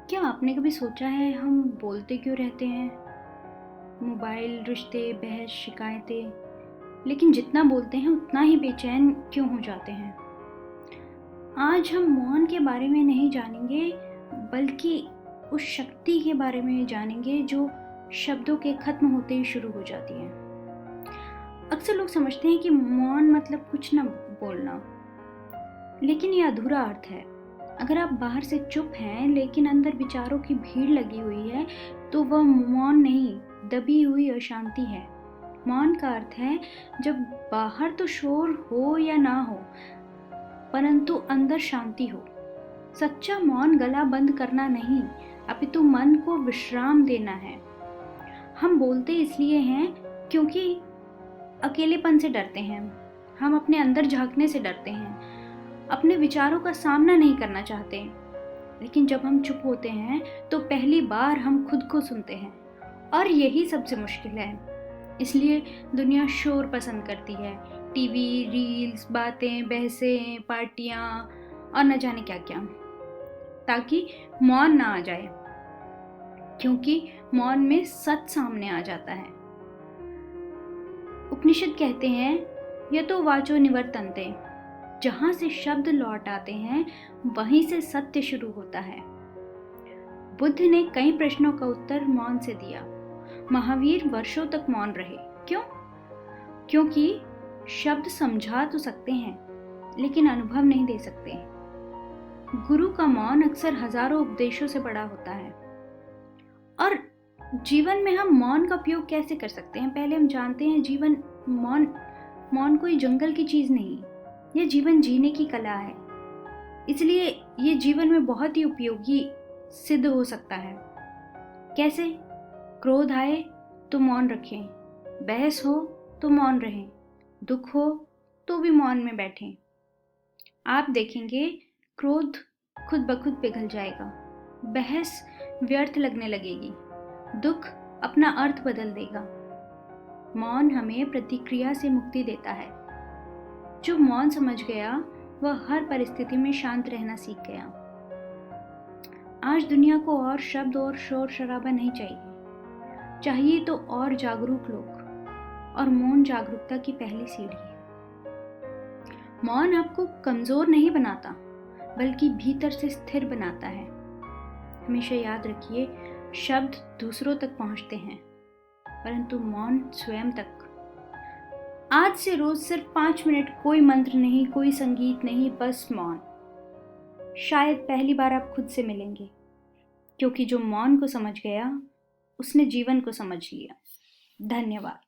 क्या आपने कभी सोचा है हम बोलते क्यों रहते हैं? मोबाइल, रिश्ते, बहस, शिकायतें, लेकिन जितना बोलते हैं उतना ही बेचैन क्यों हो जाते हैं? आज हम मौन के बारे में नहीं जानेंगे, बल्कि उस शक्ति के बारे में जानेंगे जो शब्दों के खत्म होते ही शुरू हो जाती है। अक्सर लोग समझते हैं कि मौन मतलब कुछ ना बोलना, लेकिन ये अधूरा अर्थ है। अगर आप बाहर से चुप हैं लेकिन अंदर विचारों की भीड़ लगी हुई है, तो वह मौन नहीं, दबी हुई अशांति है। मौन का अर्थ है जब बाहर तो शोर हो या ना हो, परंतु अंदर शांति हो। सच्चा मौन गला बंद करना नहीं, अपितु मन को विश्राम देना है। हम बोलते इसलिए हैं क्योंकि अकेलेपन से डरते हैं, हम अपने अंदर झांकने से डरते हैं, अपने विचारों का सामना नहीं करना चाहते। लेकिन जब हम चुप होते हैं तो पहली बार हम खुद को सुनते हैं, और यही सबसे मुश्किल है। इसलिए दुनिया शोर पसंद करती है, टीवी, रील्स, बातें, बहसें, पार्टियां और न जाने क्या क्या, ताकि मौन ना आ जाए, क्योंकि मौन में सच सामने आ जाता है। उपनिषद कहते हैं, यतो वाचो निवर्तन्ते, जहां से शब्द लौट आते हैं वहीं से सत्य शुरू होता है। बुद्ध ने कई प्रश्नों का उत्तर मौन से दिया। महावीर वर्षों तक मौन रहे। क्यों? क्योंकि शब्द समझा तो सकते हैं, लेकिन अनुभव नहीं दे सकते। गुरु का मौन अक्सर हजारों उपदेशों से बड़ा होता है। और जीवन में हम मौन का उपयोग कैसे कर सकते हैं? पहले हम जानते हैं, मौन कोई जंगल की चीज नहीं, यह जीवन जीने की कला है। इसलिए ये जीवन में बहुत ही उपयोगी सिद्ध हो सकता है। कैसे? क्रोध आए तो मौन रखें, बहस हो तो मौन रहें, दुख हो तो भी मौन में बैठें। आप देखेंगे क्रोध खुद ब खुद पिघल जाएगा, बहस व्यर्थ लगने लगेगी, दुख अपना अर्थ बदल देगा। मौन हमें प्रतिक्रिया से मुक्ति देता है। जो मौन समझ गया वह हर परिस्थिति में शांत रहना सीख गया। आज दुनिया को और शब्द और शोर शराबा नहीं चाहिए तो और जागरूक लोग, और मौन जागरूकता की पहली सीढ़ी है। मौन आपको कमजोर नहीं बनाता, बल्कि भीतर से स्थिर बनाता है। हमेशा याद रखिए, शब्द दूसरों तक पहुंचते हैं, परंतु मौन स्वयं तक। आज से रोज सिर्फ 5 मिनट, कोई मंत्र नहीं, कोई संगीत नहीं, बस मौन। शायद पहली बार आप खुद से मिलेंगे, क्योंकि जो मौन को समझ गया उसने जीवन को समझ लिया। धन्यवाद।